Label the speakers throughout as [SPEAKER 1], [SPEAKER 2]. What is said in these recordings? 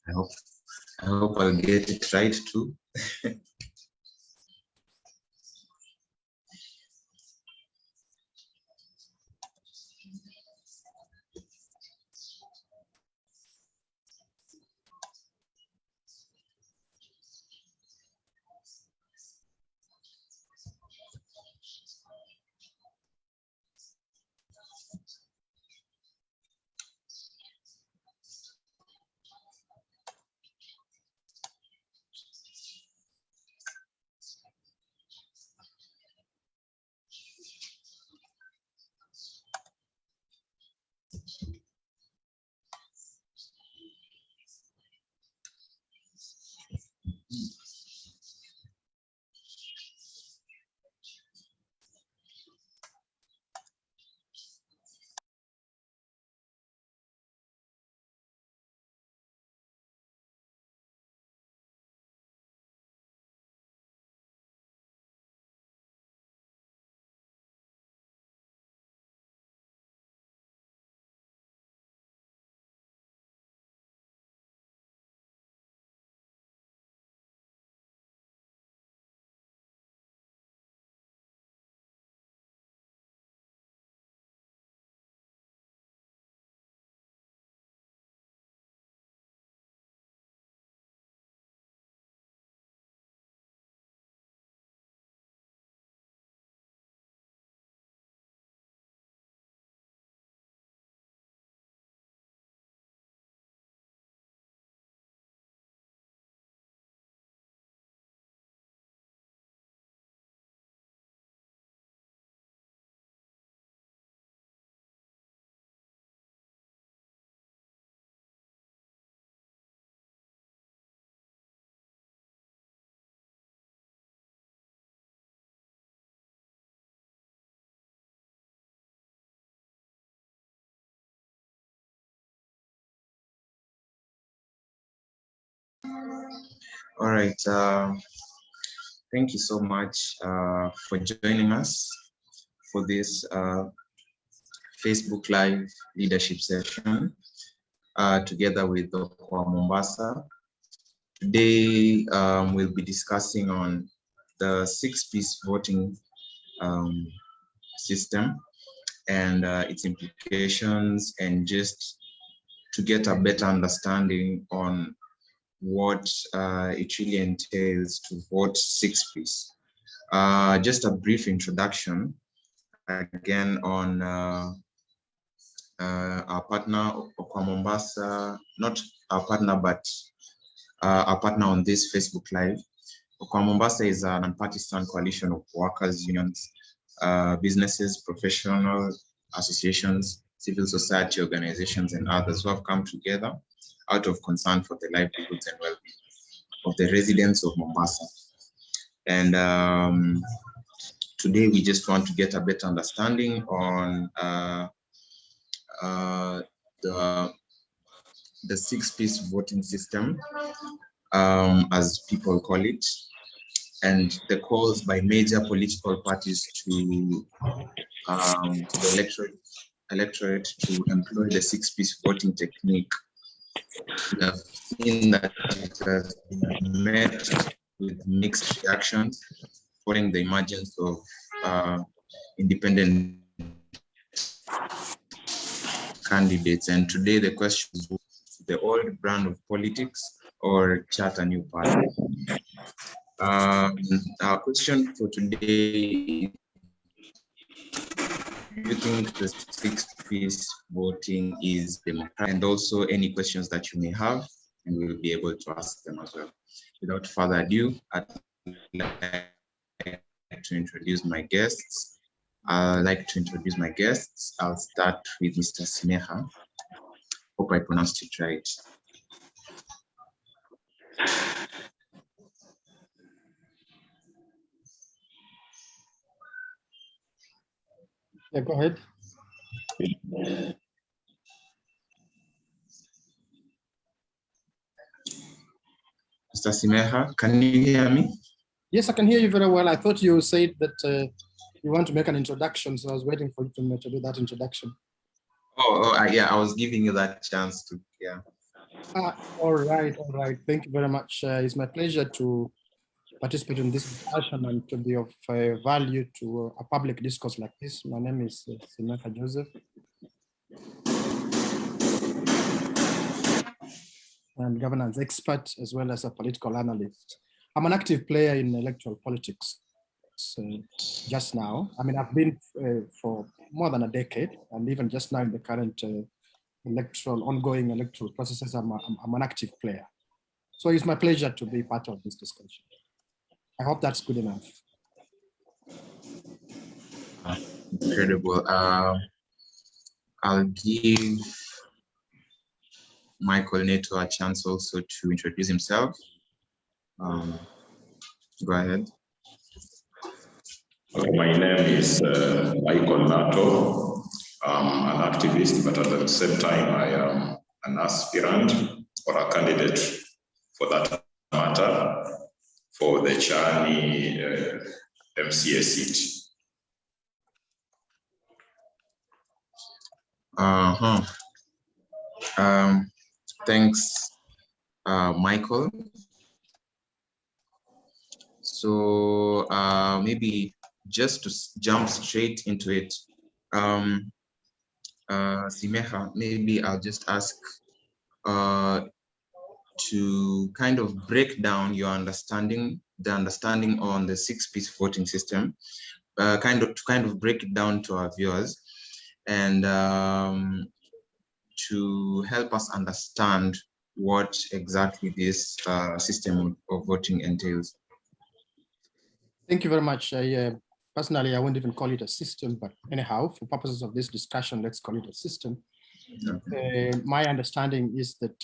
[SPEAKER 1] I hope I'll get it right too. All right. Thank you so much for joining us for this Facebook Live leadership session together with Okwa Mombasa. Today we'll be discussing on the 6-piece voting system and its implications, and just to get a better understanding on what it really entails to vote 6-piece. Just a brief introduction again on our partner Okwa Mombasa, not our partner, but our partner on this Facebook Live. Okwa Mombasa is a nonpartisan coalition of workers, unions, businesses, professional associations, civil society organizations, and others who have come together out of concern for the livelihoods and well-being of the residents of Mombasa. And today we just want to get a better understanding on the 6-piece voting system, as people call it, and the calls by major political parties to the electorate to employ the 6-piece voting technique. We have seen that it has been met with mixed reactions following the emergence of independent candidates. And today the question is, the old brand of politics or chart a new path? Our question for today: do you think the 6-piece voting is democratic? And also any questions that you may have, and we'll be able to ask them as well. Without further ado, I'd like to introduce my guests. I'll start with Mr. Simeha. Hope I pronounced it right.
[SPEAKER 2] Yeah, go ahead.
[SPEAKER 1] Mr. Simeha, can you hear me?
[SPEAKER 2] Yes, I can hear you very well. I thought you said that you want to make an introduction, so I was waiting for you to do that introduction.
[SPEAKER 1] Yeah, I was giving you that chance to, yeah.
[SPEAKER 2] All right, all right. Thank you very much. It's my pleasure to participate in this discussion and to be of value to a public discourse like this. My name is Simefa Joseph. I'm governance expert as well as a political analyst. I'm an active player in electoral politics just now. I mean, I've been for more than a decade, and even just now in the current ongoing electoral processes, I'm an active player. So it's my pleasure to be part of this discussion. I hope that's good enough.
[SPEAKER 1] Incredible. I'll give my coordinator a chance also to introduce himself. Go ahead.
[SPEAKER 3] Okay, my name is Michael Nato. I'm an activist, but at the same time, I am an aspirant or a candidate for that matter for the Chani MCA seat.
[SPEAKER 1] Thanks, Michael. So maybe just to jump straight into it, Simefa, maybe I'll just ask to kind of break down your understanding on the 6-piece voting system, to kind of break it down to our viewers, and to help us understand what exactly this system of voting entails.
[SPEAKER 2] Thank you very much. Personally, I wouldn't even call it a system, but anyhow, for purposes of this discussion, let's call it a system. Okay. My understanding is that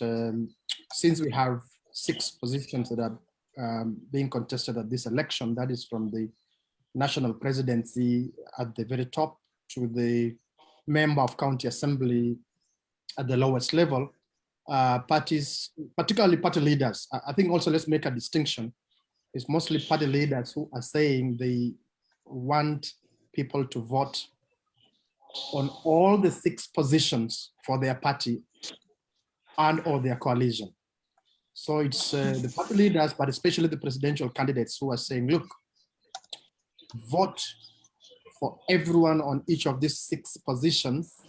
[SPEAKER 2] since we have 6 positions that are being contested at this election, that is from the national presidency at the very top to the member of county assembly at the lowest level, parties, particularly party leaders, I think also let's make a distinction. It's mostly party leaders who are saying they want people to vote on all the 6 positions for their party and or their coalition. So it's the party leaders, but especially the presidential candidates who are saying, look, vote for everyone on each of these 6 positions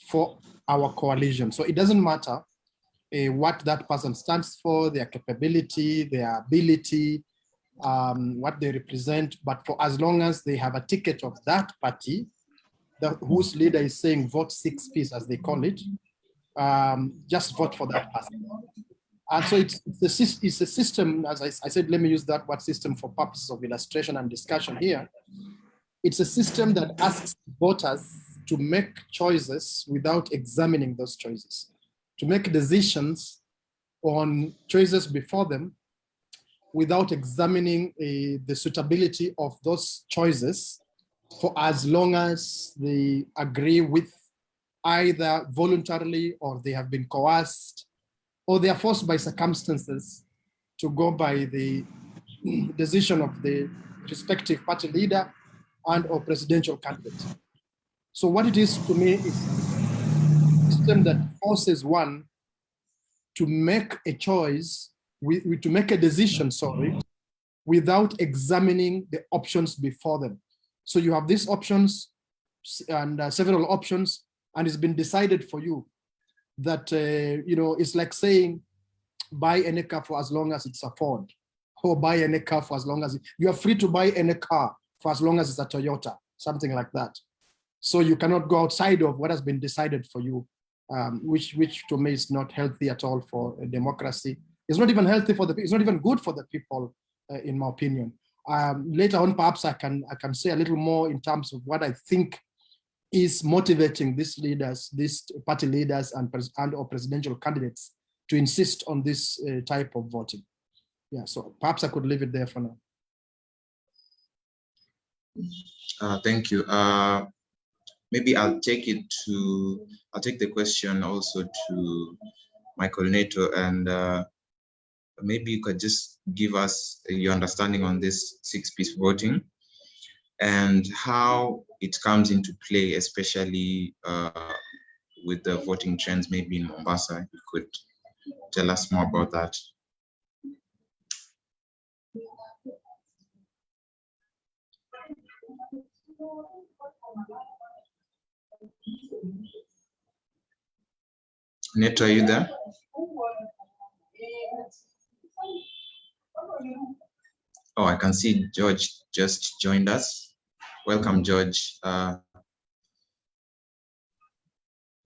[SPEAKER 2] for our coalition. So it doesn't matter what that person stands for, their capability, their ability, what they represent, but for as long as they have a ticket of that party, whose leader is saying vote 6-piece as they call it, just vote for that person. And so it's a system, as I said, let me use that word system for purposes of illustration and discussion here. It's a system that asks voters to make choices without examining those choices, to make decisions on choices before them without examining the suitability of those choices for as long as they agree with either voluntarily or they have been coerced or they are forced by circumstances to go by the decision of the respective party leader and or presidential candidate. So what it is to me is a system that forces one to make a choice, to make a decision, without examining the options before them. So you have these options and several options, and it's been decided for you that, it's like saying, buy any car for as long as it's a Ford, or buy any car for as long as you are free to buy any car for as long as it's a Toyota, something like that. So you cannot go outside of what has been decided for you, which to me is not healthy at all for a democracy. It's not even healthy for it's not even good for the people, in my opinion. Later on, perhaps I can say a little more in terms of what I think is motivating these leaders, these party leaders and or presidential candidates to insist on this type of voting. Yeah, so perhaps I could leave it there for now.
[SPEAKER 1] Thank you. Maybe I'll take the question also to my coordinator, and maybe you could just give us your understanding on this 6-piece voting and how it comes into play, especially with the voting trends maybe in Mombasa. If you could tell us more about that. Neto, are you there? Oh, I can see George just joined us. Welcome, George.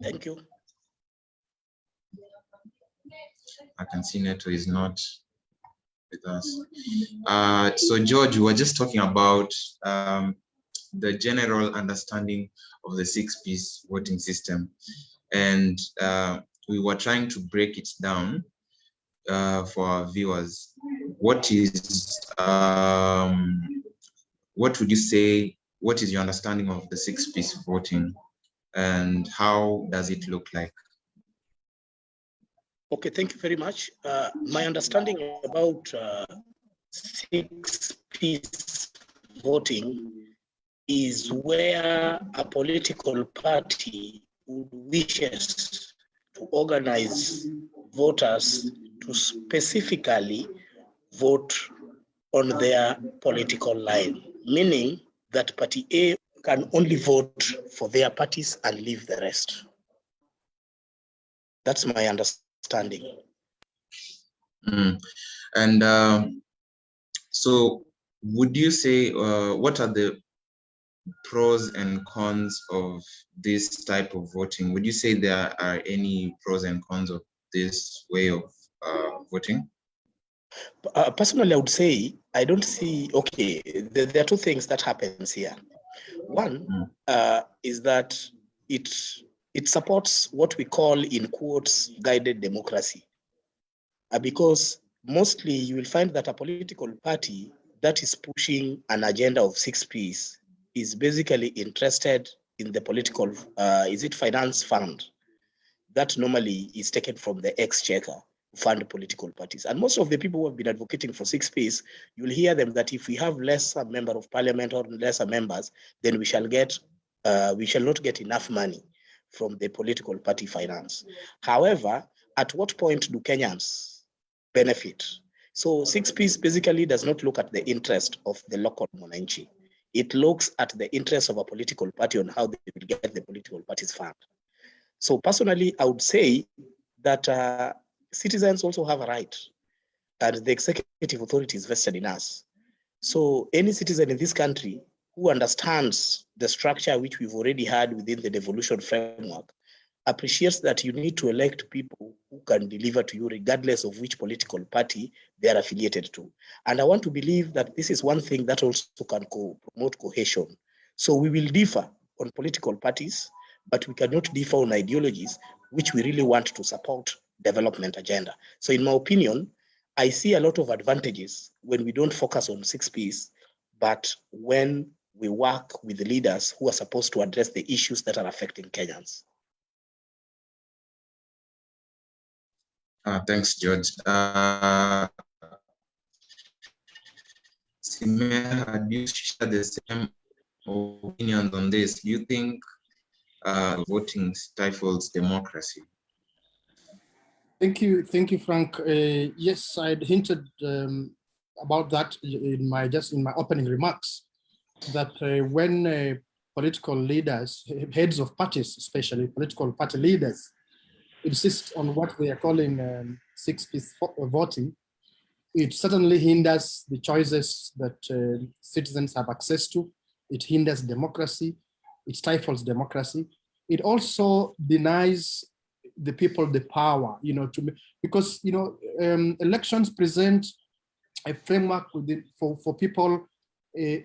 [SPEAKER 4] Thank you.
[SPEAKER 1] I can see Neto is not with us. So George, we were just talking about the general understanding of the 6-piece voting system. And we were trying to break it down for our viewers. What would you say, what is your understanding of the 6-piece voting and how does it look like?
[SPEAKER 4] Okay, thank you very much. My understanding about 6-piece voting is where a political party wishes to organize voters to specifically vote on their political line, meaning that party A can only vote for their parties and leave the rest. That's my understanding.
[SPEAKER 1] And so would you say, what are the pros and cons of this type of voting? Would you say there are any pros and cons of this way of voting?
[SPEAKER 4] Personally, I would say I don't see, okay, there are two things that happens here. One is that it supports what we call, in quotes, guided democracy. Because mostly you will find that a political party that is pushing an agenda of 6Ps is basically interested in the political, finance fund that normally is taken from the exchequer to fund political parties. And most of the people who have been advocating for 6Ps, you'll hear them that if we have lesser member of parliament or lesser members, then we shall not get enough money from the political party finance. However, at what point do Kenyans benefit? So 6Ps basically does not look at the interest of the local mwananchi. It looks at the interest of a political party on how they will get the political party's fund. So personally, I would say that citizens also have a right, and the executive authority is vested in us. So any citizen in this country who understands the structure which we've already had within the devolution framework appreciates that you need to elect people who can deliver to you regardless of which political party they are affiliated to. And I want to believe that this is one thing that also can promote cohesion. So we will differ on political parties, but we cannot differ on ideologies which we really want to support development agenda. So in my opinion, I see a lot of advantages when we don't focus on 6Ps, but when we work with the leaders who are supposed to address the issues that are affecting Kenyans.
[SPEAKER 1] Thanks, George. Simea, do you share the same opinions on this? Do you think voting stifles democracy?
[SPEAKER 2] Thank you, Frank. Yes, I'd hinted about that in my opening remarks, that when political leaders, heads of parties, especially political party leaders, insist on what they are calling 6-piece voting, it certainly hinders the choices that citizens have access to. It hinders democracy. It stifles democracy. It also denies the people the power, because elections present a framework for people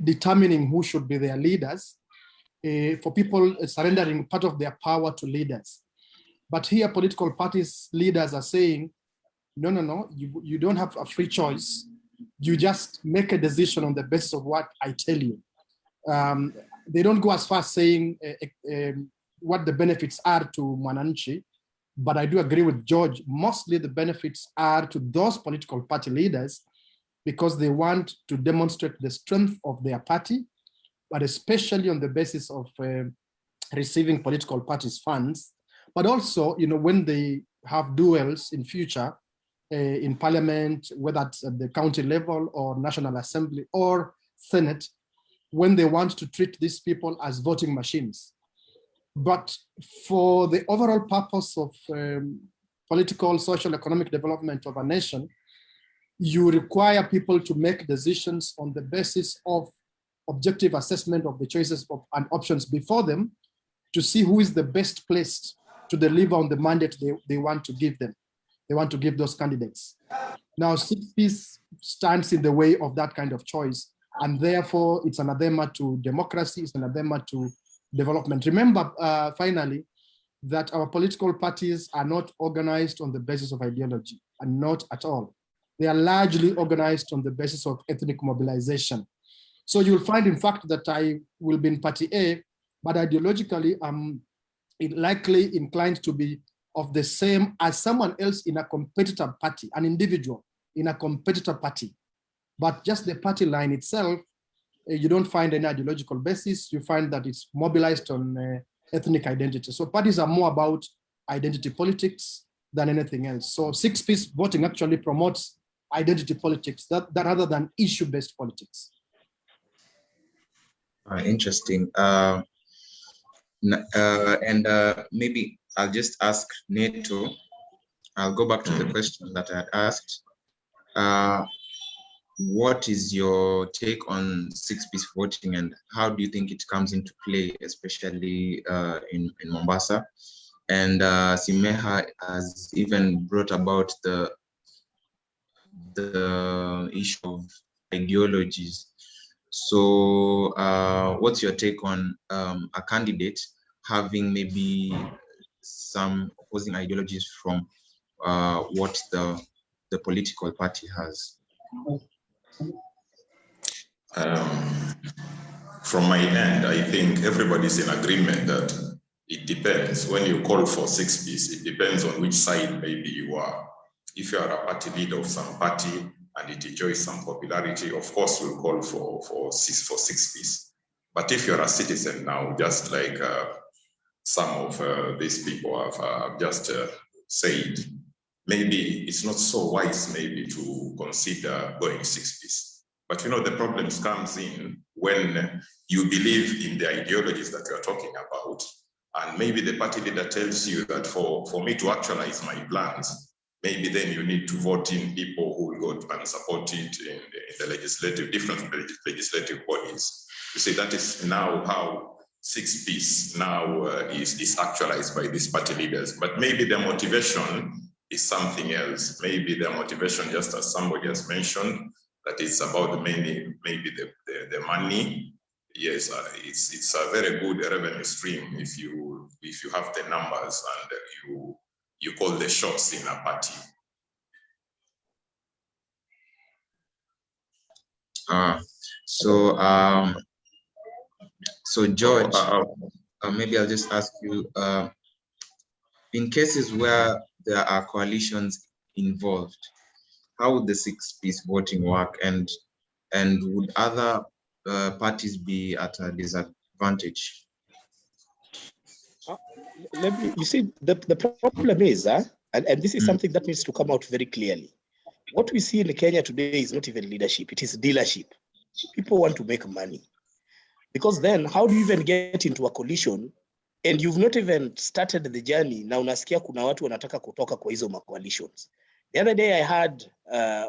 [SPEAKER 2] determining who should be their leaders, for people surrendering part of their power to leaders. But here, political parties leaders are saying, no, you don't have a free choice. You just make a decision on the basis of what I tell you. They don't go as far as saying what the benefits are to Mwananchi, but I do agree with George. Mostly the benefits are to those political party leaders because they want to demonstrate the strength of their party, but especially on the basis of receiving political parties' funds. But also, when they have duels in future in parliament, whether it's at the county level or National Assembly or Senate, when they want to treat these people as voting machines. But for the overall purpose of political, social, economic development of a nation, you require people to make decisions on the basis of objective assessment of the choices of, and options before them, to see who is the best placed to deliver on the mandate they want to give them. They want to give those candidates. Now, 6Ps stands in the way of that kind of choice, and therefore it's anathema to democracy, it's anathema to development. Remember, finally, that our political parties are not organized on the basis of ideology, and not at all. They are largely organized on the basis of ethnic mobilization. So you'll find, in fact, that I will be in party A, but ideologically, I'm likely inclined to be of the same as someone else in a competitor party, an individual in a competitor party. But just the party line itself, you don't find any ideological basis. You find that it's mobilized on ethnic identity. So parties are more about identity politics than anything else. So 6Ps voting actually promotes identity politics that rather than issue-based politics.
[SPEAKER 1] Interesting. Maybe I'll just ask Neto. I'll go back to the question that I had asked. What is your take on 6Ps voting, and how do you think it comes into play, especially in Mombasa? And Simeha has even brought about the issue of ideologies. So what's your take on a candidate having maybe some opposing ideologies from what the political party has?
[SPEAKER 3] From my end, I think everybody's in agreement that it depends. When you call for 6Ps, it depends on which side maybe you are. If you are a party leader of some party and it enjoys some popularity, of course we'll call for 6Ps. But if you're a citizen now, just like some of these people have just said, maybe it's not so wise maybe to consider going 6Ps. But you know, the problems comes in when you believe in the ideologies that you're talking about, and maybe the party leader tells you that for me to actualize my plans, maybe then you need to vote in people who will go and support it in the legislative, different legislative bodies. You see, that is now how 6Ps now is actualized by these party leaders. But maybe their motivation is something else. Maybe their motivation, just as somebody has mentioned, that it's about maybe the money. Yes, it's a very good revenue stream if you have the numbers and you call the shots in a party.
[SPEAKER 1] So George, maybe I'll just ask you, in cases where there are coalitions involved, how would the 6Ps voting work, and would other parties be at a disadvantage?
[SPEAKER 4] You see, the problem is, and this is something that needs to come out very clearly. What we see in Kenya today is not even leadership, it is dealership. People want to make money. Because then, how do you even get into a coalition and you've not even started the journey? Na unasikia kuna watu wanataka kutoka kwa hizo coalitions. The other day I heard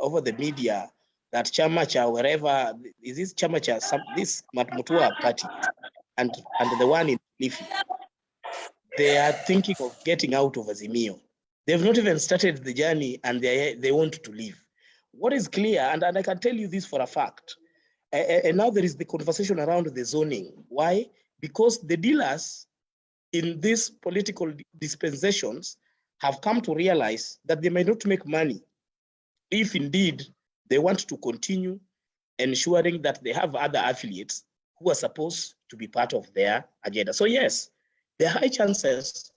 [SPEAKER 4] over the media that chama cha wherever, is this chama cha this Mutua party and the one in Lifi, they are thinking of getting out of Azimio. They've not even started the journey and they want to leave. What is clear, and I can tell you this for a fact, and now there is the conversation around the zoning. Why? Because the dealers in these political dispensations have come to realize that they may not make money if indeed they want to continue ensuring that they have other affiliates who are supposed to be part of their agenda. So yes, there are high chances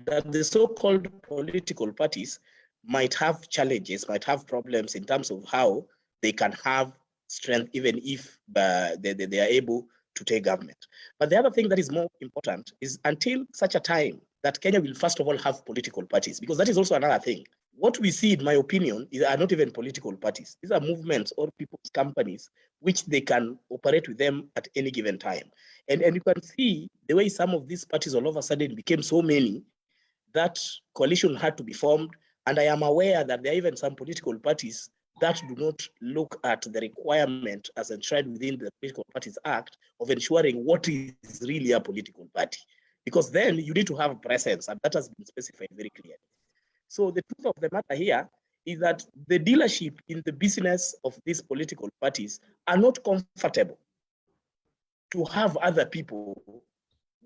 [SPEAKER 4] that the so-called political parties might have challenges, might have problems in terms of how they can have strength, even if they are able to take government. But the other thing that is more important is until such a time that Kenya will first of all have political parties, because that is also another thing. What we see, in my opinion, are not even political parties. These are movements or people's companies which they can operate with them at any given time. And you can see the way some of these parties all of a sudden became so many that coalition had to be formed. And I am aware that there are even some political parties that do not look at the requirement as enshrined within the Political Parties Act of ensuring what is really a political party. Because then you need to have a presence, and that has been specified very clearly. So the truth of the matter here is that the dealership in the business of these political parties are not comfortable to have other people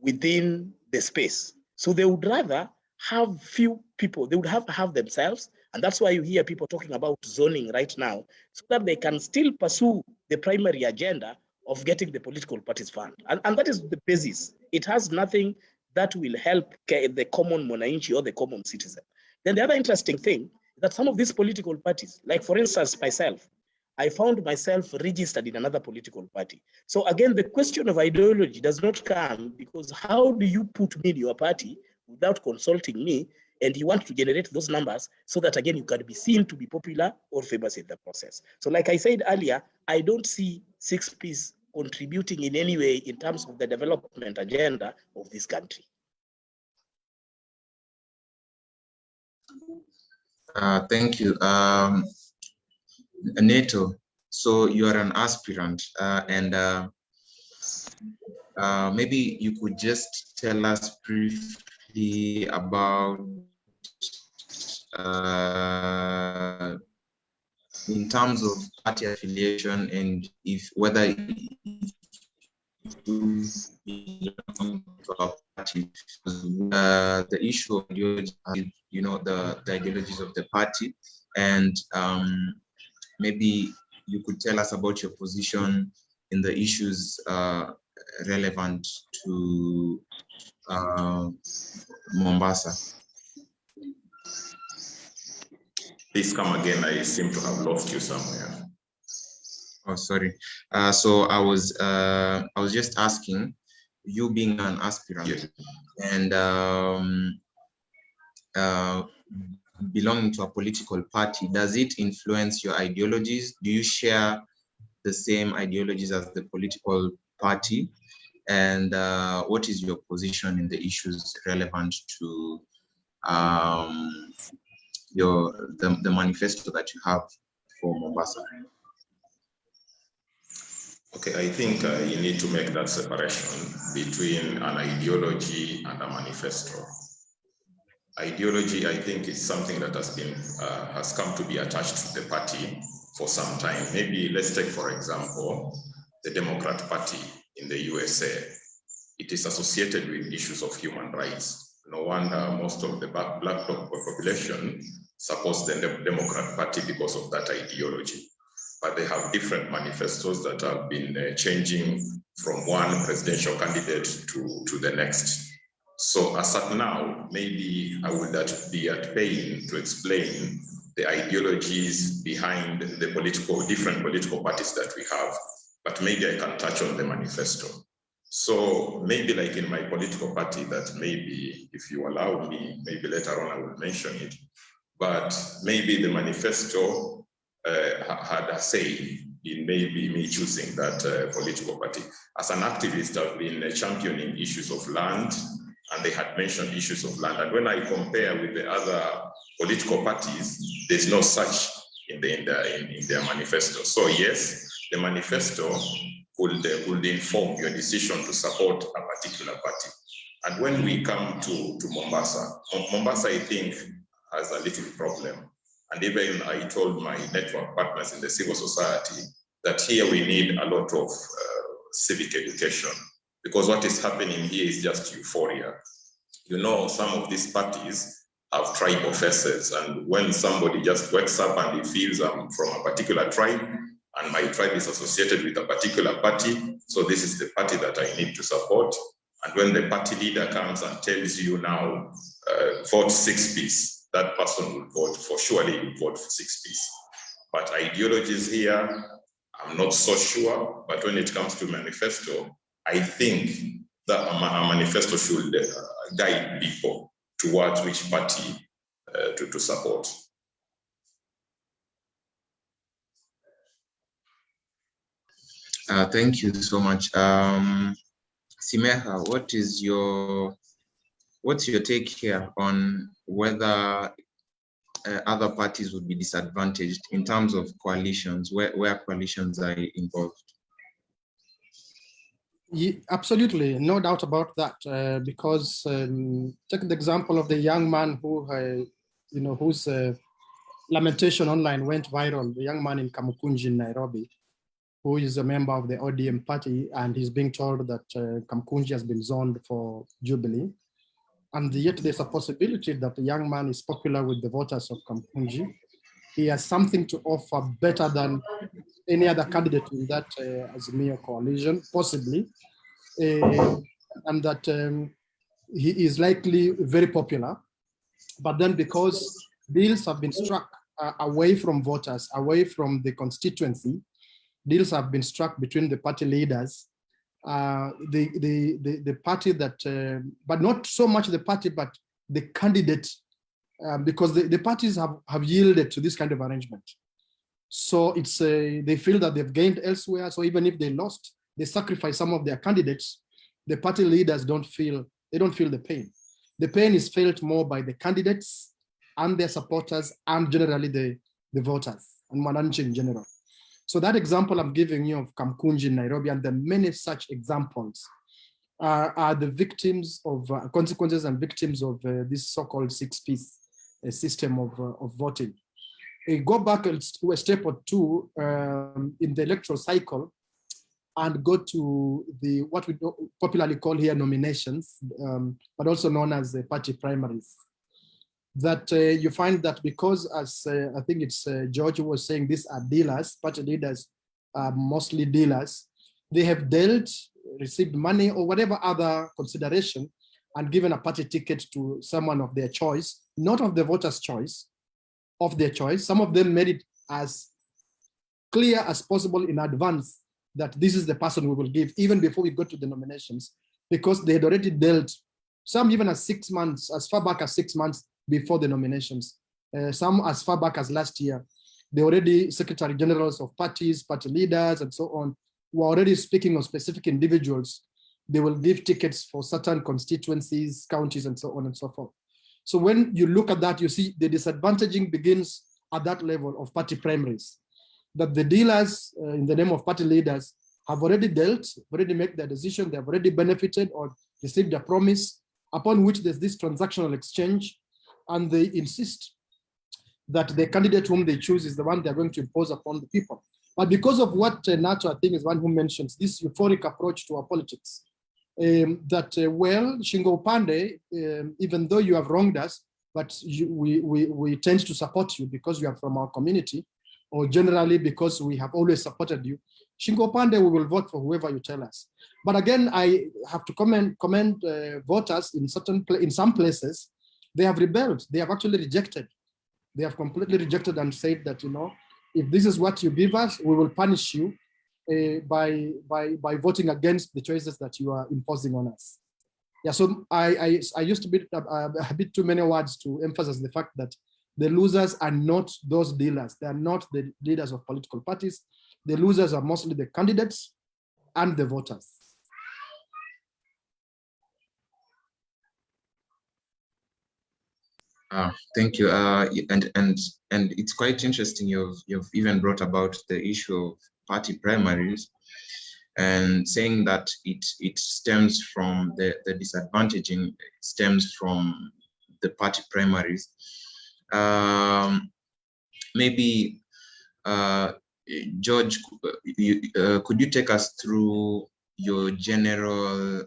[SPEAKER 4] within the space. So they would rather have few people, they would have themselves, and that's why you hear people talking about zoning right now, so that they can still pursue the primary agenda of getting the political parties fund. And that is the basis. It has nothing that will help the common mwananchi or the common citizen. Then the other interesting thing is that some of these political parties, like for instance, myself, I found myself registered in another political party. So again, the question of ideology does not come, because how do you put me in your party without consulting me, and you want to generate those numbers so that again you can be seen to be popular or famous in the process. So like I said earlier, I don't see 6Ps contributing in any way in terms of the development agenda of this country.
[SPEAKER 1] Thank you. Neto, so you are an aspirant, and maybe you could just tell us briefly about in terms of party affiliation, and if whether you belong to a party, the issue of ideology, the ideologies of the party, and maybe you could tell us about your position in the issues relevant to Mombasa.
[SPEAKER 3] Please come again. I seem to have lost you somewhere.
[SPEAKER 1] Oh, sorry. So I was just asking, you being an aspirant, yes, and belonging to a political party, does it influence your ideologies? Do you share the same ideologies as the political party? And what is your position in the issues relevant to the manifesto that you have for Mombasa?
[SPEAKER 3] Okay, I think you need to make that separation between an ideology and a manifesto. Ideology, I think, is something that has come to be attached to the party for some time. Maybe let's take, for example, the Democrat Party in the USA. It is associated with issues of human rights. No wonder most of the black population supports the Democrat Party because of that ideology. But they have different manifestos that have been changing from one presidential candidate to the next. So as at now, maybe I would be at pain to explain the ideologies behind the different political parties that we have, but maybe I can touch on the manifesto. So maybe like in my political party, that maybe if you allow me, maybe later on I will mention it, but maybe the manifesto had a say in maybe me choosing that political party. As an activist, I've been championing issues of land, and they had mentioned issues of land. And when I compare with the other political parties, there's no such in their manifesto. So yes, the manifesto would inform your decision to support a particular party. And when we come to Mombasa, I think has a little problem. And even I told my network partners in the civil society that here we need a lot of civic education, because what is happening here is just euphoria. You know, some of these parties have tribal facets, and when somebody just wakes up and he feels I'm from a particular tribe, and my tribe is associated with a particular party, so this is the party that I need to support. And when the party leader comes and tells you now, vote 6Ps, that person will vote for, surely will vote for 6Ps. But ideologies here, I'm not so sure, but when it comes to manifesto, I think that a manifesto should guide people towards which party to support.
[SPEAKER 1] Thank you so much. Simeha, what's your take here on whether other parties would be disadvantaged in terms of coalitions, where coalitions are involved?
[SPEAKER 2] Yeah, absolutely, no doubt about that. Because take the example of the young man who, whose lamentation online went viral. The young man in Kamukunji in Nairobi, who is a member of the ODM party, and he's being told that Kamukunji has been zoned for Jubilee. And yet there's a possibility that the young man is popular with the voters of Kamukunji. He has something to offer better than any other candidate in that Azimio coalition, possibly. And that he is likely very popular. But then because deals have been struck away from voters, away from the constituency, deals have been struck between the party leaders, the party that, but not so much the party, but the candidate, because the parties have yielded to this kind of arrangement. So it's they feel that they've gained elsewhere. So even if they lost, they sacrifice some of their candidates. The party leaders don't feel the pain. The pain is felt more by the candidates and their supporters and generally the voters and Mwananchi in general. So that example I'm giving you of Kamukunji in Nairobi and the many such examples are the victims of consequences and victims of this so-called 6-piece system of voting. Go back to a step or two in the electoral cycle and go to what we popularly call here nominations, but also known as the party primaries. That you find that because, as I think it's George was saying, these are dealers, party leaders are mostly dealers. They have dealt, received money or whatever other consideration and given a party ticket to someone of their choice, not of the voters' choice, of their choice. Some of them made it as clear as possible in advance that this is the person we will give, even before we go to the nominations, because they had already dealt, some even as 6 months, as far back as 6 months before the nominations, some as far back as last year. They already, secretary generals of parties, party leaders, and so on, were already speaking of specific individuals. They will give tickets for certain constituencies, counties, and so on and so forth. So when you look at that, you see the disadvantaging begins at that level of party primaries, that the dealers in the name of party leaders have already dealt, already made their decision, they have already benefited or received a promise upon which there's this transactional exchange, and they insist that the candidate whom they choose is the one they're going to impose upon the people. But because of what Nato, I think, is one who mentions, this euphoric approach to our politics, well, Shingo Upande, even though you have wronged us, but we tend to support you because you are from our community, or generally because we have always supported you. Shingo Upande, we will vote for whoever you tell us. But again, I have to commend voters in some places. They have rebelled. They have actually rejected. They have completely rejected and said that, if this is what you give us, we will punish you by voting against the choices that you are imposing on us. Yeah, so I used to be a bit too many words to emphasize the fact that the losers are not those dealers. They are not the leaders of political parties. The losers are mostly the candidates and the voters.
[SPEAKER 1] Thank you. And it's quite interesting. You've even brought about the issue of party primaries, and saying that it stems from the disadvantaging stems from the party primaries. Maybe George, could you take us through your general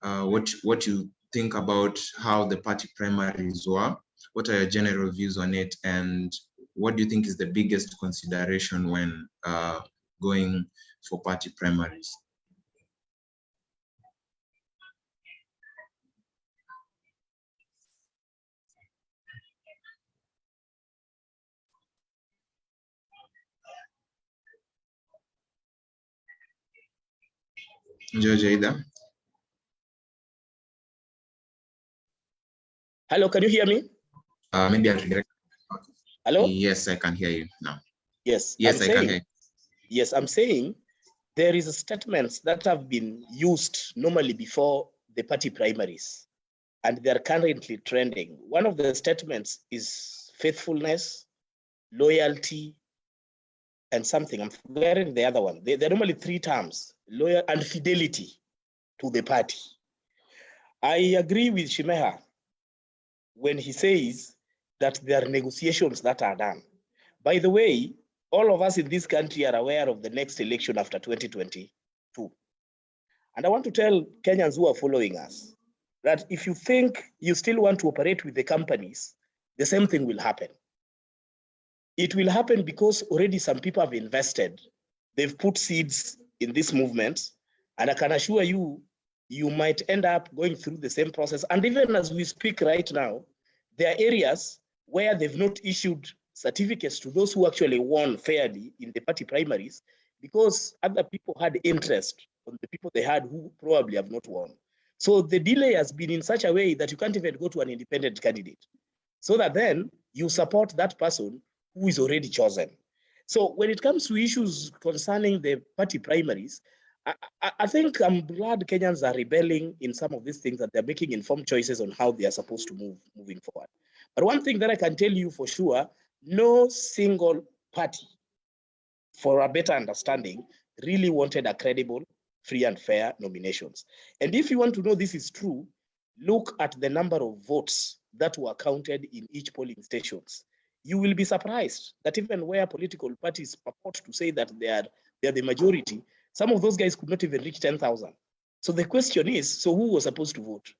[SPEAKER 1] what you think about how the party primaries were? What are your general views on it, and what do you think is the biggest consideration when going for party primaries? George, are you there?
[SPEAKER 4] Hello, can you hear me?
[SPEAKER 1] Maybe I'll redirect.
[SPEAKER 4] Hello?
[SPEAKER 1] Yes, I can hear you now.
[SPEAKER 4] Yes.
[SPEAKER 1] Yes, I can hear you.
[SPEAKER 4] Yes, I'm saying there is statements that have been used normally before the party primaries, and they're currently trending. One of the statements is faithfulness, loyalty, and something. I'm forgetting the other one. They're normally 3 terms: loyal and fidelity to the party. I agree with Shimeha when he says that there are negotiations that are done. By the way, all of us in this country are aware of the next election after 2022. And I want to tell Kenyans who are following us that if you think you still want to operate with the companies, the same thing will happen. It will happen because already some people have invested. They've put seeds in this movement. And I can assure you, you might end up going through the same process. And even as we speak right now, there are areas where they've not issued certificates to those who actually won fairly in the party primaries because other people had interest on the people they had who probably have not won. So the delay has been in such a way that you can't even go to an independent candidate, so that then you support that person who is already chosen. So when it comes to issues concerning the party primaries, I think I'm glad Kenyans are rebelling in some of these things, that they're making informed choices on how they are supposed to moving forward. But one thing that I can tell you for sure, no single party, for a better understanding, really wanted a credible, free and fair nominations. And if you want to know this is true, look at the number of votes that were counted in each polling stations. You will be surprised that even where political parties purport to say that they are the majority, some of those guys could not even reach 10,000. So the question is, so who was supposed to vote?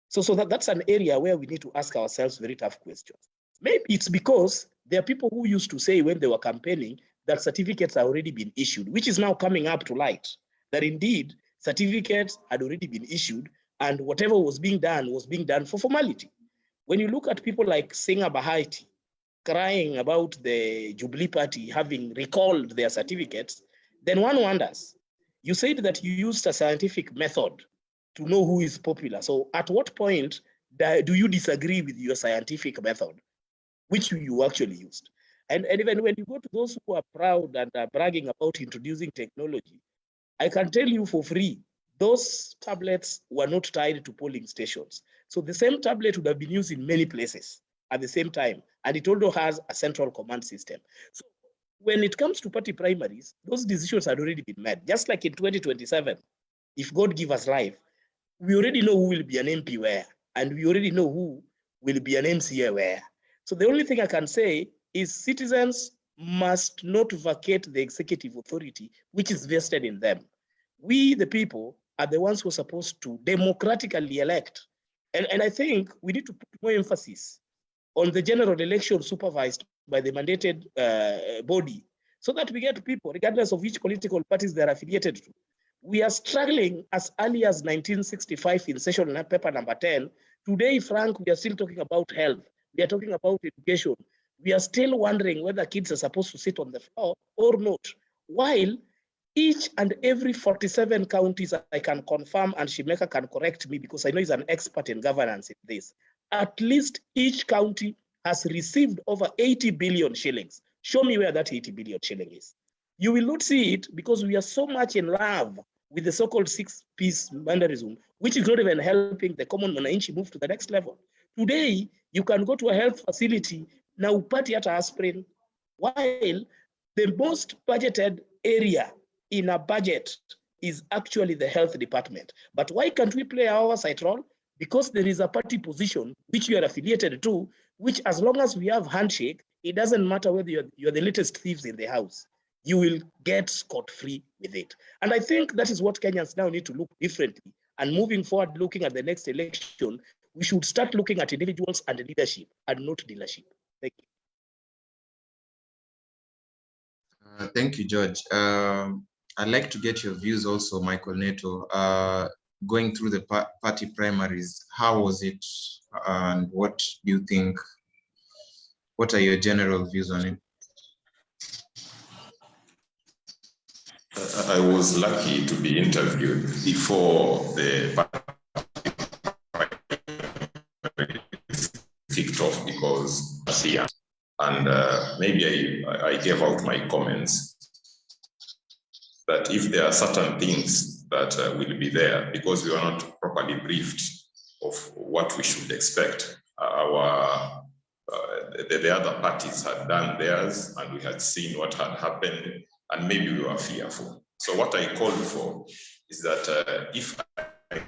[SPEAKER 4] So that's an area where we need to ask ourselves very tough questions. Maybe it's because there are people who used to say when they were campaigning that certificates have already been issued, which is now coming up to light, that indeed certificates had already been issued and whatever was being done for formality. When you look at people like Singer Bahati crying about the Jubilee Party having recalled their certificates, then one wonders. You said that you used a scientific method to know who is popular. So at what point do you disagree with your scientific method, which you actually used? And even when you go to those who are proud and are bragging about introducing technology, I can tell you for free, those tablets were not tied to polling stations. So the same tablet would have been used in many places at the same time, and it also has a central command system. So when it comes to party primaries, those decisions had already been made. Just like in 2027, if God give us life, we already know who will be an MP where, and we already know who will be an MCA where. So the only thing I can say is citizens must not vacate the executive authority, which is vested in them. We, the people, are the ones who are supposed to democratically elect. And I think we need to put more emphasis on the general election supervised by the mandated body, so that we get people, regardless of which political parties they're affiliated to. We are struggling as early as 1965 in session paper number 10. Today, Frank, we are still talking about health. We are talking about education. We are still wondering whether kids are supposed to sit on the floor or not. While each and every 47 counties, I can confirm, and Shimeka can correct me because I know he's an expert in governance in this, at least each county has received over 80 billion shillings. Show me where that 80 billion shilling is. You will not see it because we are so much in love with the so-called 6-piece mannerism, which is not even helping the common mwananchi move to the next level. Today, you can go to a health facility, now upati hata aspirin, while the most budgeted area in a budget is actually the health department. But why can't we play our oversight role? Because there is a party position which you are affiliated to, which as long as we have handshake, it doesn't matter whether you're the latest thieves in the house, you will get scot-free with it. And I think that is what Kenyans now need to look differently. And moving forward, looking at the next election, we should start looking at individuals and leadership and not dealership. Thank you.
[SPEAKER 1] Thank you, George. I'd like to get your views also, Michael Neto. Going through the party primaries, how was it, and what do you think? What are your general views on it?
[SPEAKER 3] I was lucky to be interviewed before the kicked off because here, and maybe I gave out my comments that if there are certain things that will be there because we were not properly briefed of what we should expect. The other parties had done theirs and we had seen what had happened and maybe we were fearful. So what I called for is that if I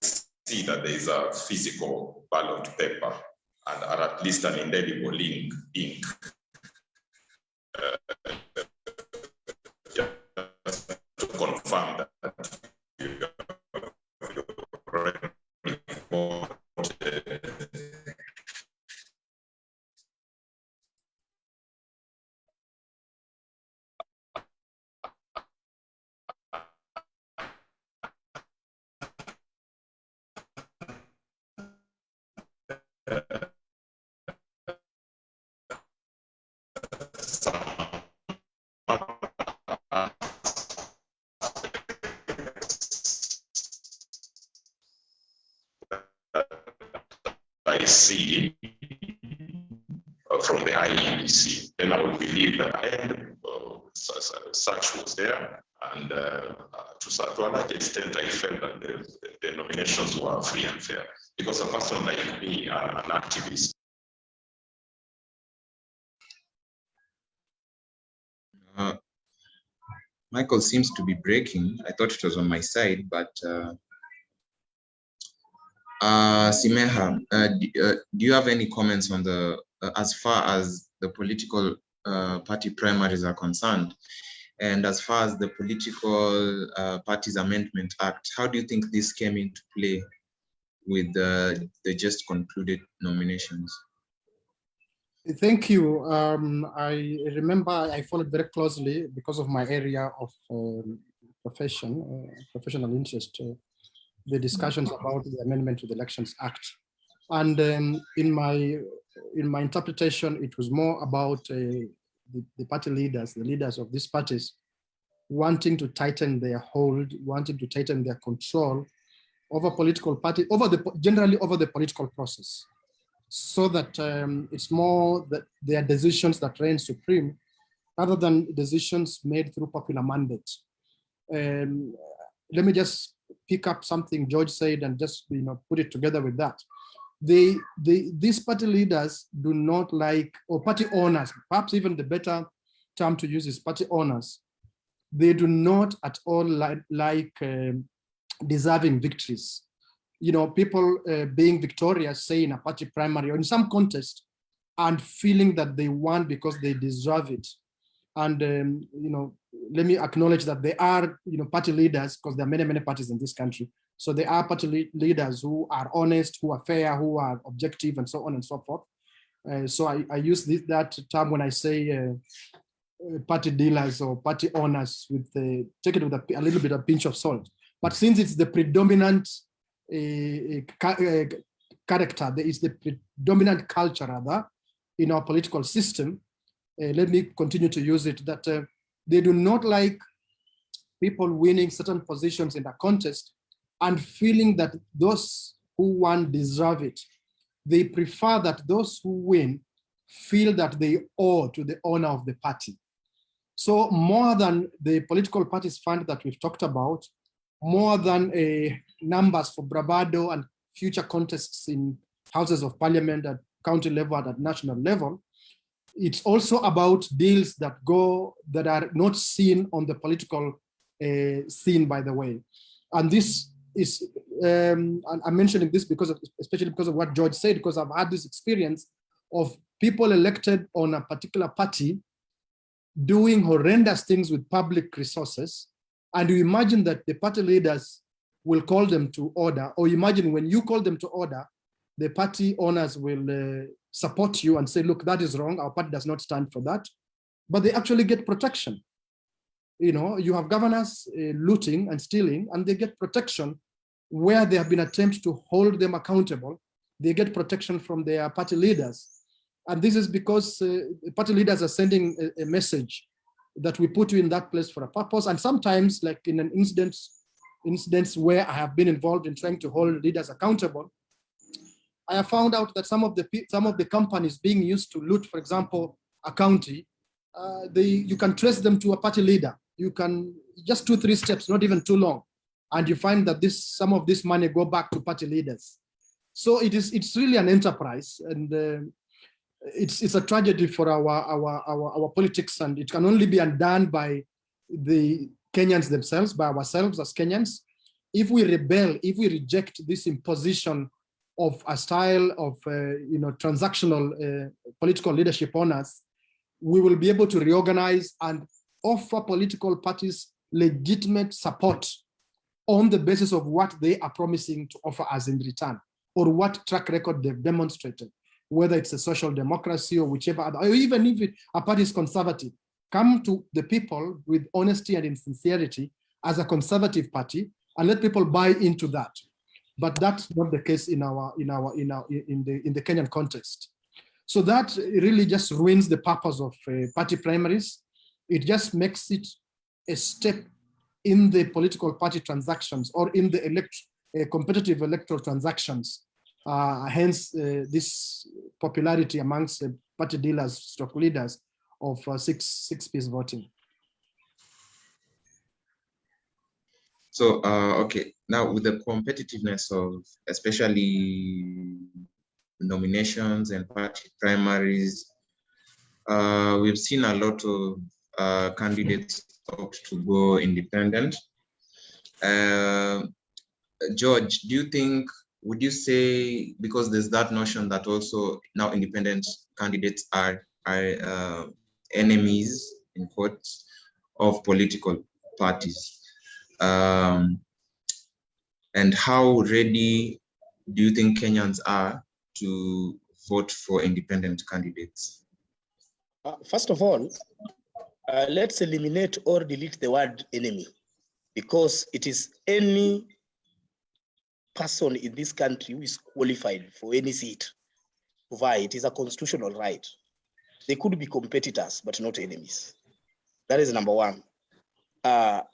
[SPEAKER 3] see that there is a physical ballot paper and or at least an indelible ink, just to confirm that I see from the IEBC, then I would believe that such was there, and to a large extent, I felt that the nominations were free and fair. Because a person like me, an activist.
[SPEAKER 1] Michael seems to be breaking. I thought it was on my side, but Simeha, do you have any comments on the as far as the political party primaries are concerned, and as far as the Political Parties Amendment Act? How do you think this came into play with the just concluded nominations?
[SPEAKER 2] Thank you. I remember I followed very closely because of my area of professional interest, the discussions about the amendment to the Elections Act. And in my interpretation, it was more about the party leaders, the leaders of these parties, wanting to tighten their hold, wanting to tighten their control over political party, generally over the political process, so that it's more that their decisions that reign supreme, rather than decisions made through popular mandate. Let me just pick up something George said and just put it together with that. These party leaders do not like, or party owners, perhaps even the better term to use is party owners. They do not at all like deserving victories. People being victorious, say in a party primary or in some contest, and feeling that they won because they deserve it. And let me acknowledge that they are party leaders, because there are many parties in this country. So they are party leaders who are honest, who are fair, who are objective, and so on and so forth. So I use that term when I say party dealers or party owners, take it with a little bit of pinch of salt. But since it's the predominant character, there is the predominant culture rather in our political system, let me continue to use it, that they do not like people winning certain positions in the contest and feeling that those who won deserve it. They prefer that those who win feel that they owe to the owner of the party. So more than the political parties fund that we've talked about, more than numbers for bravado and future contests in houses of parliament at county level and at national level, it's also about deals that are not seen on the political scene, by the way. And this is, I'm mentioning this especially because of what George said, because I've had this experience of people elected on a particular party doing horrendous things with public resources. And you imagine that the party leaders will call them to order, or imagine when you call them to order, the party owners will support you and say, look, that is wrong, our party does not stand for that. But they actually get protection. You have governors looting and stealing, and they get protection where there have been attempts to hold them accountable. They get protection from their party leaders. And this is because party leaders are sending a message that we put you in that place for a purpose. And sometimes, like in an incidents where I have been involved in trying to hold leaders accountable, I have found out that some of the companies being used to loot, for example, a county, you can trace them to a party leader. You can just 2-3 steps, not even too long, and you find that some of this money go back to party leaders. So it's really an enterprise, and it's a tragedy for our politics, and it can only be undone by the Kenyans themselves, by ourselves as Kenyans. If we rebel, if we reject this imposition of a style of transactional political leadership on us, we will be able to reorganize and offer political parties legitimate support on the basis of what they are promising to offer us in return, or what track record they've demonstrated, whether it's a social democracy or whichever other, or even if a party is conservative. Come to the people with honesty and in sincerity as a conservative party, and let people buy into that. But that's not the case in the Kenyan context. So that really just ruins the purpose of party primaries. It just makes it a step in the political party transactions, or in the competitive electoral transactions. Hence, this popularity amongst party dealers, stock leaders, of six-piece voting.
[SPEAKER 1] So, okay, now with the competitiveness of especially nominations and party primaries, we've seen a lot of candidates opt to go independent. George, would you say, because there's that notion that also now independent candidates are enemies, in quotes, of political parties? And how ready do you think Kenyans are to vote for independent candidates?
[SPEAKER 4] First of all, let's eliminate or delete the word enemy, because it is any person in this country who is qualified for any seat to vie. It is a constitutional right. They could be competitors, but not enemies. That is number one.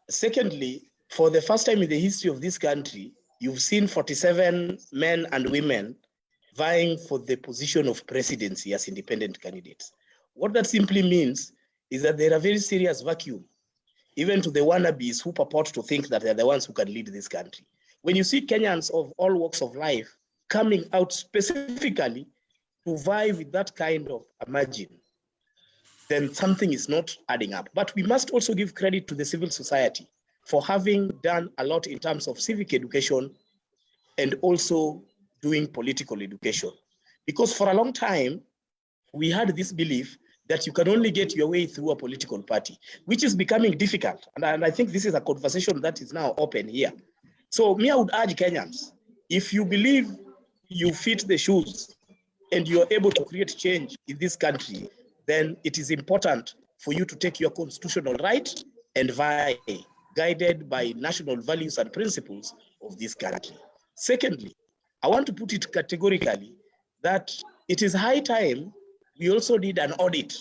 [SPEAKER 4] Secondly, for the first time in the history of this country, you've seen 47 men and women vying for the position of presidency as independent candidates. What that simply means is that there are very serious vacuum, even to the wannabes who purport to think that they're the ones who can lead this country. When you see Kenyans of all walks of life coming out specifically to vie with that kind of a margin, then something is not adding up. But we must also give credit to the civil society for having done a lot in terms of civic education and also doing political education. Because for a long time, we had this belief that you can only get your way through a political party, which is becoming difficult. And I think this is a conversation that is now open here. So me, I would urge Kenyans, if you believe you fit the shoes and you're able to create change in this country, then it is important for you to take your constitutional right and vie, guided by national values and principles of this country. Secondly, I want to put it categorically that it is high time we also need an audit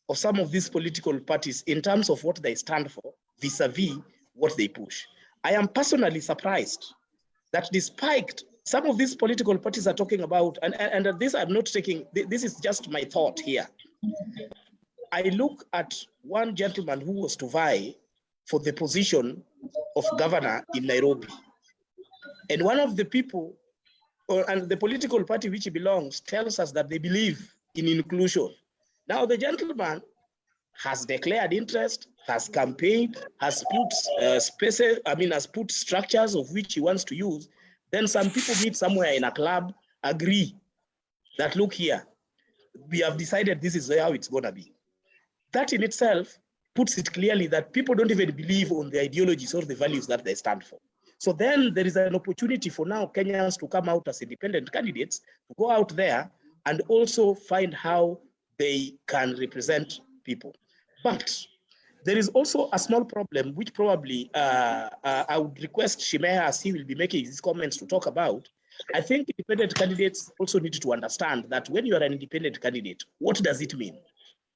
[SPEAKER 4] of some of these political parties in terms of what they stand for vis-a-vis what they push. I am personally surprised that despite some of these political parties are talking about, and this I'm not taking, this is just my thought here. I look at one gentleman who was to vie for the position of governor in Nairobi. And one of the people, and the political party which he belongs, tells us that they believe in inclusion. Now the gentleman has declared interest, has campaigned, has put has put structures of which he wants to use. Then some people meet somewhere in a club, agree that, look here, we have decided this is how it's gonna be. That in itself puts it clearly that people don't even believe on the ideologies or the values that they stand for. So then there is an opportunity for now Kenyans to come out as independent candidates, to go out there and also find how they can represent people. But there is also a small problem, which probably I would request Shimea, as he will be making his comments, to talk about. I think independent candidates also need to understand that when you are an independent candidate, what does it mean?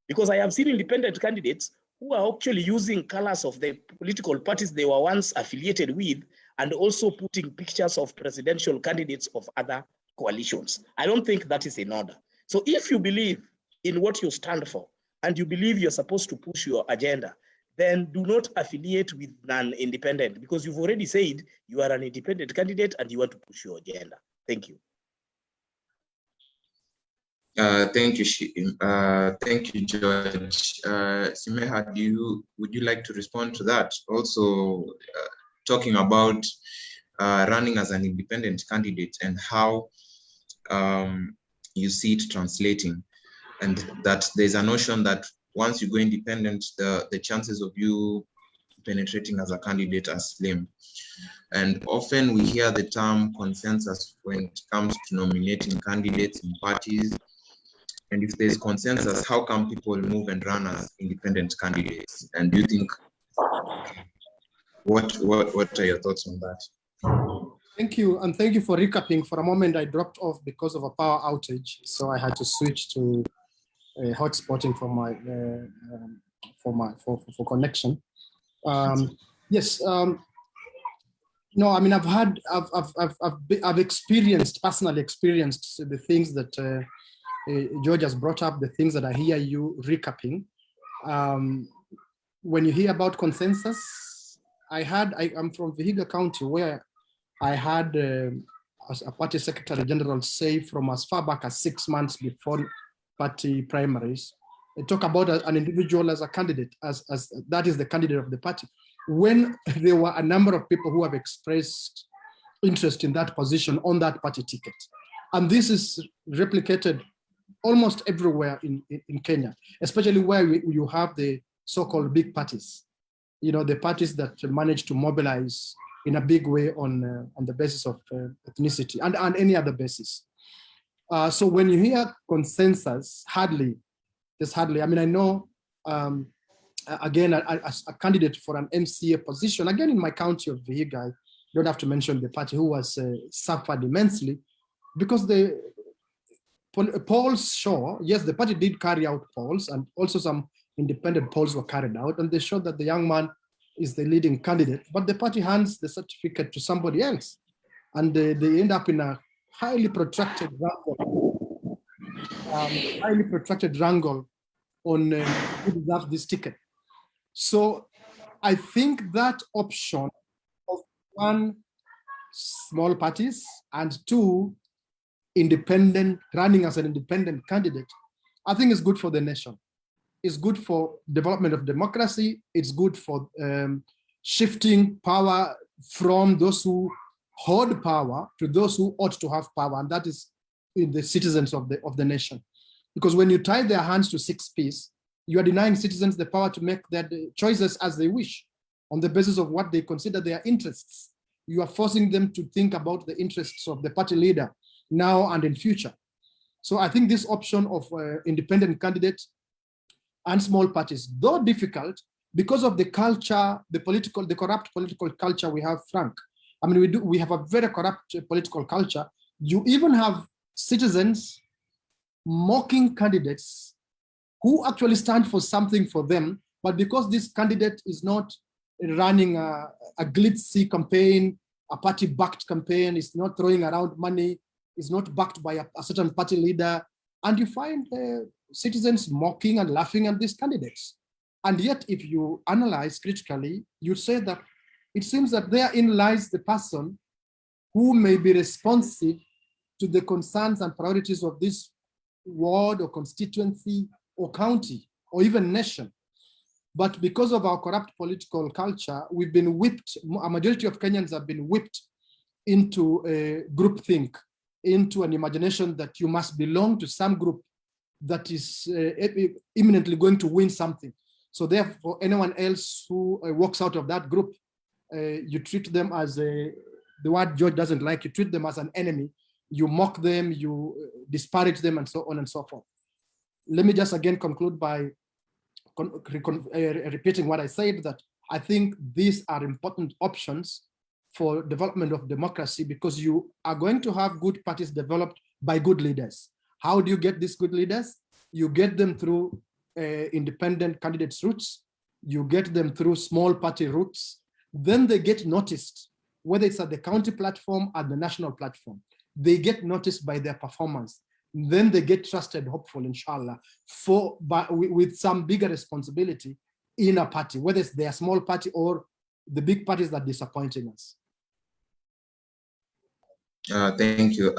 [SPEAKER 4] Because I have seen independent candidates who are actually using colors of the political parties they were once affiliated with, and also putting pictures of presidential candidates of other coalitions. I don't think that is in order. So if you believe in what you stand for, and you believe you're supposed to push your agenda, then do not affiliate with non-independent, because you've already said you are an independent candidate and you want to push your agenda. Thank you.
[SPEAKER 1] Thank you, George. Simeha, would you like to respond to that? Also, talking about running as an independent candidate and how you see it translating, and that there's a notion that once you go independent, the chances of you penetrating as a candidate are slim. And often we hear the term consensus when it comes to nominating candidates in parties. And if there's consensus, how come people move and run as independent candidates? And do you think, what are your thoughts on that?
[SPEAKER 2] Thank you, and thank you for recapping. For a moment, I dropped off because of a power outage, so I had to switch to hotspotting for my for connection. Yes. No, I mean, I've personally experienced the things that George has brought up, the things that I hear you recapping. When you hear about consensus, I'm from Vihiga County, where I had a party secretary general say from as far back as 6 months before party primaries, they talk about an individual as a candidate, as that is the candidate of the party, when there were a number of people who have expressed interest in that position on that party ticket. And this is replicated almost everywhere in Kenya, especially where you have the so-called big parties, the parties that manage to mobilize in a big way on the basis of ethnicity and any other basis. So when you hear consensus, hardly, I mean, I know, again, as a candidate for an MCA position, again, in my county of Vihiga, I don't have to mention the party who was suffered immensely, because the polls show, yes, the party did carry out polls, and also some independent polls were carried out, and they showed that the young man is the leading candidate, but the party hands the certificate to somebody else, and they end up in a highly protracted wrangle on who deserves this ticket. So I think that option of one, small parties, and two, independent, running as an independent candidate, I think is good for the nation. It's good for development of democracy. It's good for shifting power from those who hold power to those who ought to have power, and that is in the citizens of the nation. Because when you tie their hands to 6 Ps, you are denying citizens the power to make their choices as they wish on the basis of what they consider their interests. You are forcing them to think about the interests of the party leader now and in future. So I think this option of independent candidates and small parties, though difficult, because of the culture, the corrupt political culture we have, Frank. I mean, we have a very corrupt political culture. You even have citizens mocking candidates who actually stand for something for them, but because this candidate is not running a glitzy campaign, a party-backed campaign, is not throwing around money, is not backed by a certain party leader, and you find citizens mocking and laughing at these candidates. And yet, if you analyze critically, you say that it seems that therein lies the person who may be responsive to the concerns and priorities of this ward or constituency or county or even nation. But because of our corrupt political culture, we've been whipped, a majority of Kenyans have been whipped into a groupthink, into an imagination that you must belong to some group that is imminently going to win something. So therefore, anyone else who walks out of that group, you treat them as the word George doesn't like, you treat them as an enemy, you mock them, you disparage them, and so on and so forth. Let me just again conclude by repeating what I said, that I think these are important options for development of democracy, because you are going to have good parties developed by good leaders. How do you get these good leaders? You get them through independent candidates' routes. you get them through small party routes, then they get noticed, whether it's at the county platform, at the national platform. They get noticed by their performance. Then they get trusted, hopefully, inshallah, with some bigger responsibility in a party, whether it's their small party or the big parties that are disappointing us.
[SPEAKER 1] Thank you.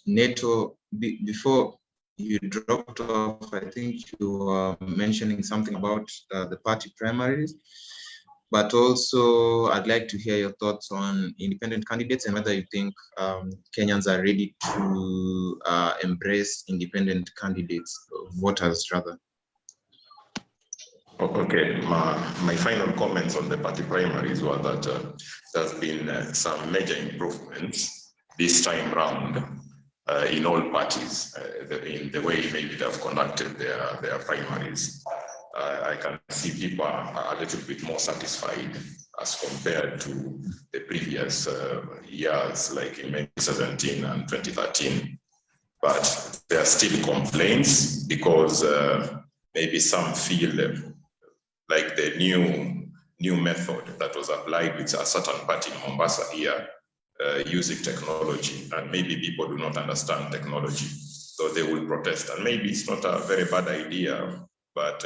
[SPEAKER 1] Neto, before you dropped off, I think you were mentioning something about the party primaries, but also I'd like to hear your thoughts on independent candidates and whether you think Kenyans are ready to embrace independent candidates, voters rather.
[SPEAKER 3] Okay, my final comments on the party primaries were that there's been some major improvements this time round in all parties in the way maybe they've conducted their primaries. I can see people are a little bit more satisfied as compared to the previous years, like in 2017 and 2013. But there are still complaints because maybe some feel like the new method that was applied with a certain party in Mombasa here using technology, and maybe people do not understand technology, so they will protest. And maybe it's not a very bad idea, but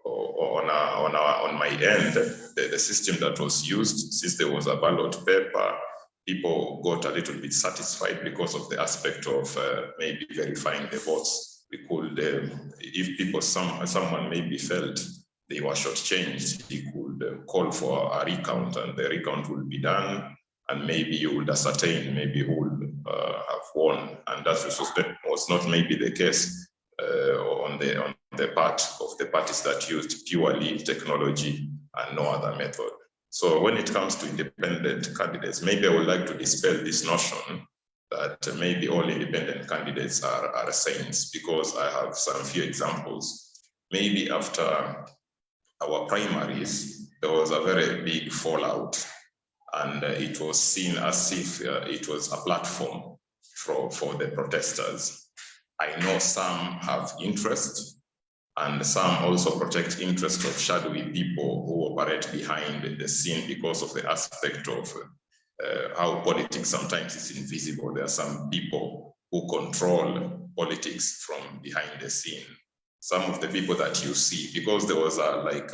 [SPEAKER 3] on my end, the system that was used, since there was a ballot paper, people got a little bit satisfied because of the aspect of maybe verifying the votes. We could, if people, someone maybe felt they were shortchanged, he could call for a recount, and the recount will be done, and maybe you would ascertain maybe who would have won. And that was not maybe the case on the part of the parties that used purely technology and no other method. So when it comes to independent candidates, maybe I would like to dispel this notion that maybe all independent candidates are saints, because I have some few examples. Maybe after our primaries, there was a very big fallout, and it was seen as if it was a platform for the protesters. I know some have interest, and some also protect interest of shadowy people who operate behind the scene because of the aspect of how politics sometimes is invisible. There are some people who control politics from behind the scene. Some of the people that you see, because there was a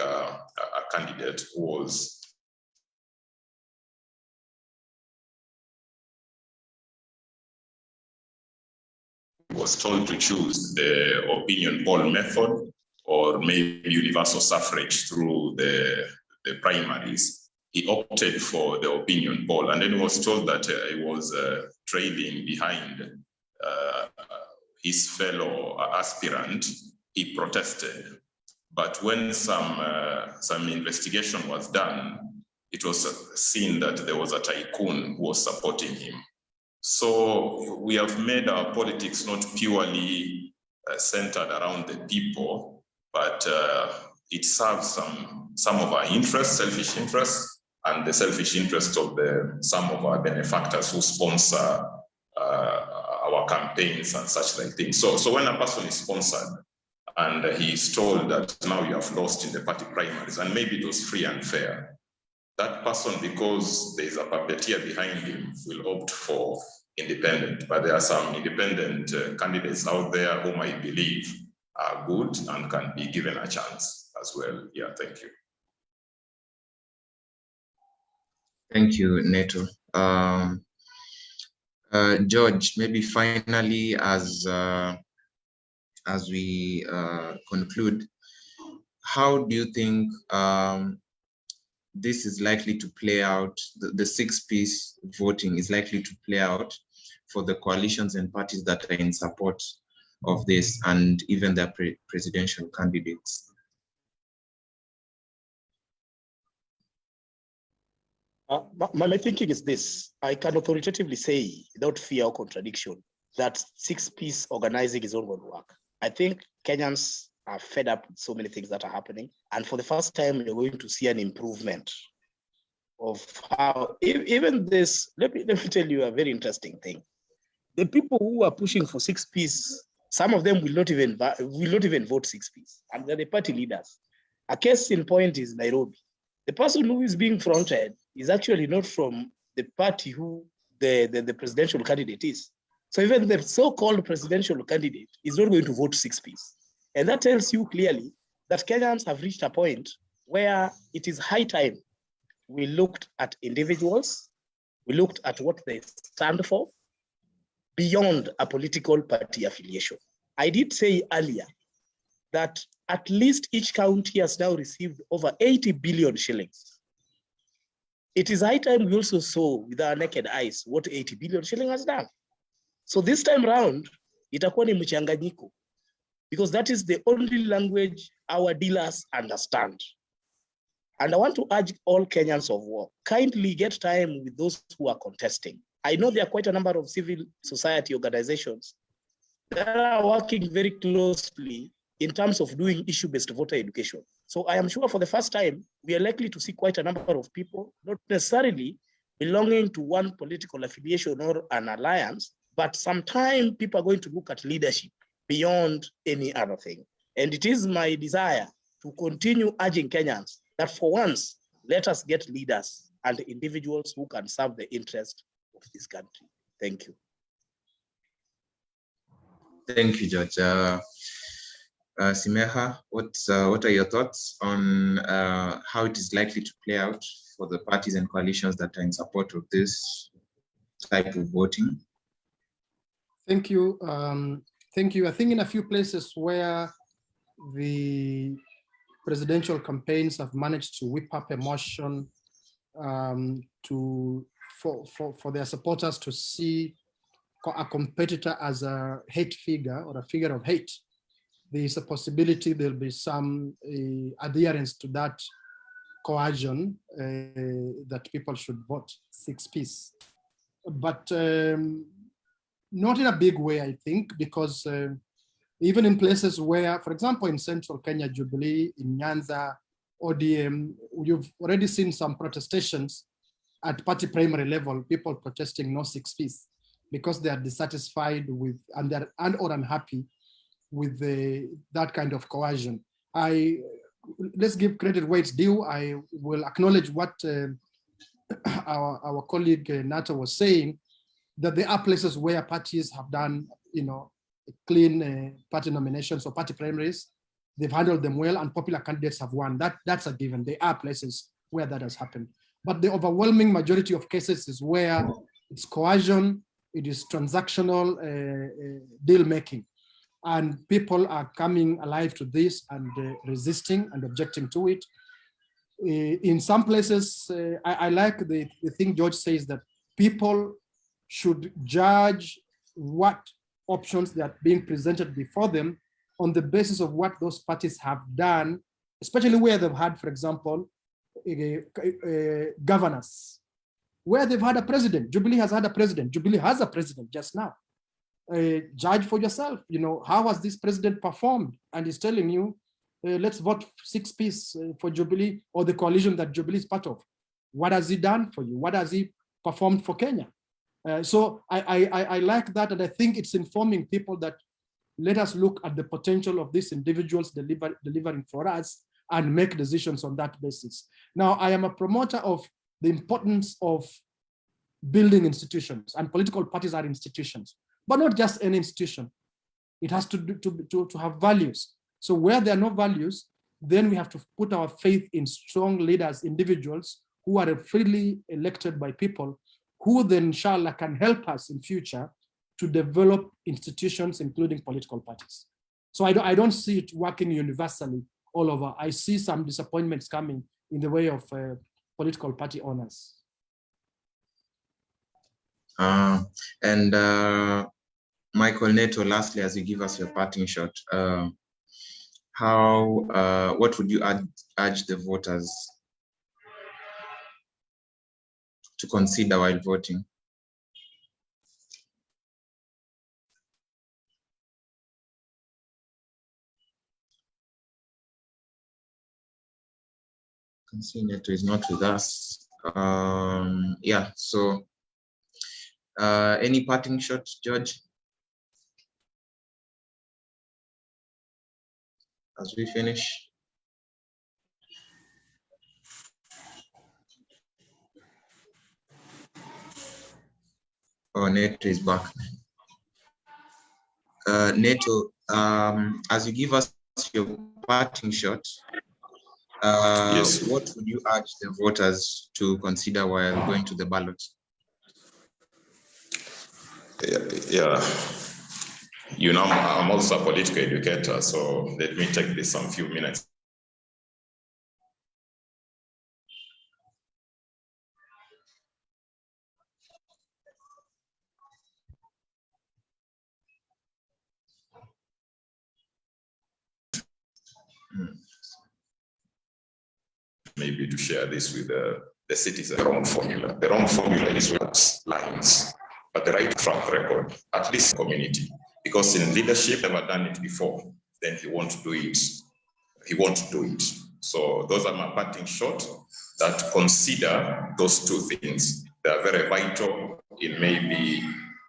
[SPEAKER 3] candidate who was told to choose the opinion poll method or maybe universal suffrage through the primaries. He opted for the opinion poll, and then was told that he was trailing behind his fellow aspirant. He protested, but when some investigation was done, it was seen that there was a tycoon who was supporting him. So we have made our politics not purely centered around the people, but it serves some of our interests, selfish interests, and the selfish interests of some of our benefactors who sponsor our campaigns and such like things. So when a person is sponsored and he is told that now you have lost in the party primaries, and maybe it was free and fair, that person, because there is a puppeteer behind him, will opt for independent. But there are some independent candidates out there whom I believe are good and can be given a chance as well. Yeah, thank you.
[SPEAKER 1] Thank you, Neto. George, maybe finally, as we conclude, how do you think this is likely to play out, the 6-piece voting is likely to play out for the coalitions and parties that are in support of this, and even their presidential candidates?
[SPEAKER 4] My thinking is this: I can authoritatively say, without fear or contradiction, that 6-piece organizing is not going to work. I think Kenyans are fed up with so many things that are happening, and for the first time, we're going to see an improvement of how even this. Let me tell you a very interesting thing. The people who are pushing for 6-piece, some of them will not even vote 6-piece, and they're the party leaders. A case in point is Nairobi. The person who is being fronted is actually not from the party who the presidential candidate is. So even the so-called presidential candidate is not going to vote 6-piece. And that tells you clearly that Kenyans have reached a point where it is high time we looked at individuals, we looked at what they stand for beyond a political party affiliation. I did say earlier that at least each county has now received over 80 billion shillings. It is high time we also saw with our naked eyes what 80 billion shillings has done. So this time around, itakuwa ni mchanganyiko, because that is the only language our dealers understand. And I want to urge all Kenyans of war, kindly get time with those who are contesting. I know there are quite a number of civil society organizations that are working very closely in terms of doing issue-based voter education. So I am sure for the first time, we are likely to see quite a number of people, not necessarily belonging to one political affiliation or an alliance, but sometime people are going to look at leadership beyond any other thing. And it is my desire to continue urging Kenyans that for once, let us get leaders and individuals who can serve the interest of this country. Thank you.
[SPEAKER 1] Thank you, George. Simeha, what are your thoughts on how it is likely to play out for the parties and coalitions that are in support of this type of voting?
[SPEAKER 2] Thank you. Thank you. I think in a few places where the presidential campaigns have managed to whip up emotion for their supporters to see a competitor as a hate figure or a figure of hate, there is a possibility there'll be some adherence to that coercion that people should vote 6-piece. But not in a big way, I think, because even in places where, for example, in central Kenya, Jubilee, in Nyanza, ODM, you've already seen some protestations at party primary level, people protesting no 6-piece because they are dissatisfied with and or unhappy with that kind of coercion. Let's give credit where it's due. I will acknowledge what our colleague Nato was saying, that there are places where parties have done, clean party nominations or party primaries. They've handled them well and popular candidates have won. That's a given. There are places where that has happened. But the overwhelming majority of cases is where it's coercion, it is transactional deal making. And people are coming alive to this and resisting and objecting to it. In some places, I like the thing George says, that people should judge what options that are being presented before them on the basis of what those parties have done, especially where they've had, for example, governors, where they've had a president. Jubilee has had a president. Jubilee has a president just now. Judge for yourself, how has this president performed? And he's telling you, let's vote 6-piece for Jubilee or the coalition that Jubilee is part of. What has he done for you? What has he performed for Kenya? So I like that, and I think it's informing people that let us look at the potential of these individuals delivering for us and make decisions on that basis. Now, I am a promoter of the importance of building institutions, and political parties are institutions, but not just any institution. It has to have values. So where there are no values, then we have to put our faith in strong leaders, individuals who are freely elected by people, who then, inshallah, can help us in future to develop institutions, including political parties. So I don't see it working universally all over. I see some disappointments coming in the way of political party owners.
[SPEAKER 1] Michael Neto, lastly, as you give us your parting shot, what would you urge the voters to consider while voting? I can see Neto is not with us. Yeah, so any parting shot, George, as we finish? Oh, Neto is back. Neto, as you give us your parting shot,
[SPEAKER 3] Yes.
[SPEAKER 1] what would you urge the voters to consider while going to the ballot?
[SPEAKER 3] Yeah. You know, I'm also a political educator, so let me take this some few minutes. Maybe to share this with the citizens. The wrong formula. The wrong formula is what lines, but the right track record, at least community. Because in leadership, never done it before, then he won't do it. He won't do it. So those are my parting shot, that consider those two things. They are very vital in maybe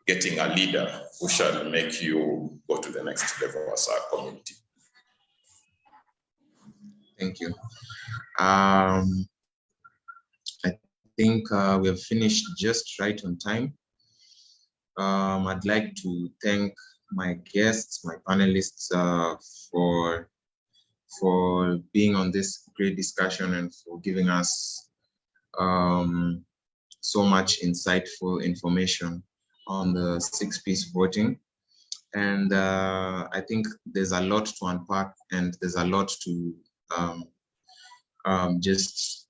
[SPEAKER 3] getting a leader who shall make you go to the next level as a community.
[SPEAKER 1] Thank you. I think we have finished just right on time. I'd like to thank my guests, my panelists, for being on this great discussion and for giving us so much insightful information on the 6-piece voting. And I think there's a lot to unpack, and there's a lot to just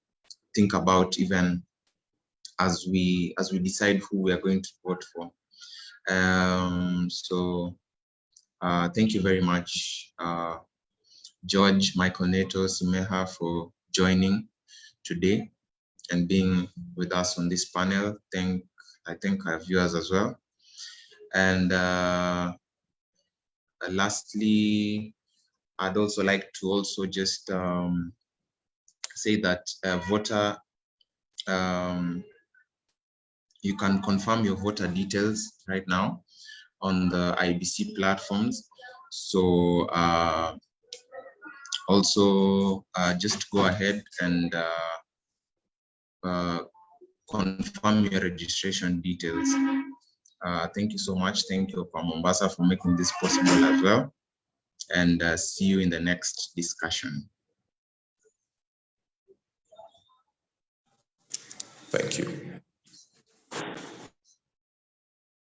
[SPEAKER 1] think about, even as we decide who we are going to vote for. So thank you very much, George, Michael, Neto, Simeha, for joining today and being with us on this panel. I thank our viewers as well. And lastly, I'd also like to also just say that voter, you can confirm your voter details right now on the IBC platforms. So also just go ahead and confirm your registration details. Thank you so much. Thank you, Okwa Mombasa, for making this possible as well. And see you in the next discussion.
[SPEAKER 3] Thank you.